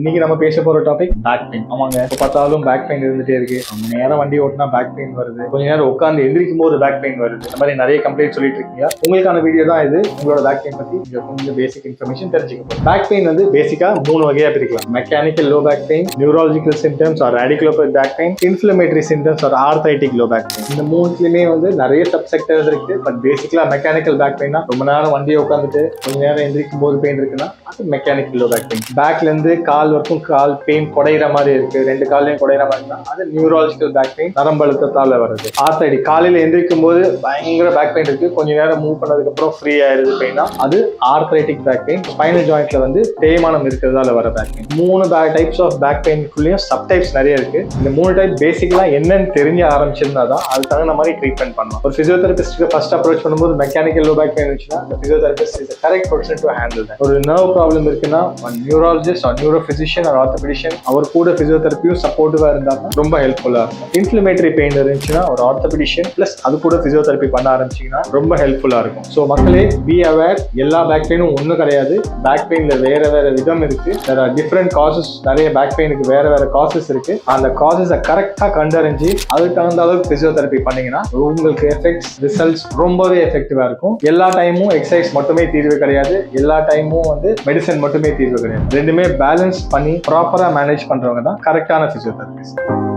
இன்னைக்கு நம்ம பேச போற டாபிக் பேக் பெயின். ஆமாங்க, இப்போ பார்த்தாலும் பேக் பெயின் இருந்துட்டே இருக்கு. ரொம்ப நேரம் வண்டி ஓட்டினா பேக் பெயின் வருது, கொஞ்ச நேரம் உட்காந்து எந்திரிக்கும் போது பேக் பெயின் வருது. இந்த மாதிரி நிறைய கம்ப்ளைண்ட் சொல்லிட்டு இருக்கீங்க. உங்களுக்கான வீடியோ தான் இது. உங்களோட பேக் பெயின் பத்தி கொஞ்சம் பேசிக் இன்ஃபர்மேஷன் தெரிஞ்சுக்கணும். பேக் பெயின் வந்து பேசிக்கா 3 வகையா பிரிக்கலாம். Mechanical low back pain, neurological symptoms or radiculopathy back pain, inflammatory symptoms or arthritic low back pain. இந்த மூணுலயுமே வந்து நிறைய சப் செக்டர்ஸ் இருக்கு. பட் பேசிக்கலா மெக்கானிக்கல் பேக் பெயின்னா ரொம்ப நேரம் வண்டியை உட்காந்துட்டு கொஞ்ச நேரம் எந்திரிக்கும் போது பெயின் இருக்குன்னா அது மெக்கானிக்கல் லோ பேக் பெயின். பேக்ல இருந்து கால் வரைக்கும் கால் பெயின் குடையிற மாதிரி இருக்கு, 2 காலையும் குடையிற மாதிரி தான், அது நியூரலாஜிக்கல் பேக் பெயின், நரம்பு அழுத்தத்தால வருது. ஆர்த்ரைட்டிக், காலையில எந்திரிக்கும் போது பயங்கர பேக் பெயின் இருக்கு, கொஞ்ச நேரம் மூவ் பண்ணதுக்கு அப்புறம் ஃப்ரீ ஆயிருது பெயினா, அது ஆர்த்ரைட்டிக் பேக் பெயின். ஸ்பைனல் ஜாயிண்ட்ல வந்து தேய்மானம் இருக்கிறதால வர back pain. 3 types of back பெயின்குள்ளேயும் சப் டைப்ஸ் நிறைய இருக்கு. இந்த 3 டைப் பேசிக்கலா என்னன்னு தெரிஞ்ச ஆரம்பிச்சிருந்தா தான் அது தகுந்த மாதிரி ட்ரீட்மெண்ட் பண்ணலாம். ஒரு பிசியோதெரபிஸ்ட்க்கு ஃபர்ஸ்ட் அப்ரோச் பண்ணும்போது மெக்கானிக்கல் லோ பேக் பெயின் இருந்துச்சுன்னா physiotherapist is correct person to handle that. ஒரு நர்வ் ப்ராப்ளம் இருக்குன்னா neurologist or neuro physician or orthopedician அவர் கூட பிசியோதெரபியும் சப்போர்ட்டிவா இருந்தாங்கன்னா ரொம்ப ஹெல்ப்ஃபுல்லா இருக்கும். இன்ஃப்ளமேட்டரி பெயின் இருந்துச்சுன்னா ஒரு ஆர்த்தோபெடிஷியன் பிளஸ் அது கூட பிசியோதெரபி பண்ண ஆரம்பிச்சீங்கன்னா ரொம்ப ஹெல்ப்ஃபுல்லா இருக்கும். ஸோ மக்களே, பி அவேர். எல்லா பேக் பெயினும் ஒன்றும் கிடையாது. பேக் பெயின்ல வேற வேற விதம் இருக்கு. there are different causes. நிறைய பேக் பெயினுக்கு வேற வேற காசஸ் இருக்கு. அந்த காசஸை கரெக்டா கண்டறிஞ்சு அதுக்கு தகுந்த அளவுக்கு பிசியோதெரபி பண்ணீங்கன்னா உங்களுக்கு எஃபெக்ட்ஸ் ரிசல்ட்ஸ் ரொம்பவே எஃபெக்டிவா இருக்கும். எல்லா டைமும் எக்ஸசைஸ் மட்டுமே தீர்வு கிடையாது, எல்லா டைமும் வந்து மெடிசன் மட்டுமே தீர்வு கிடையாது. ரெண்டுமே பேலன்ஸ் பண்ணி ப்ராப்பரா மேனேஜ் பண்றவங்க தான் கரெக்டான பிசியோதெரபிஸ்ட்.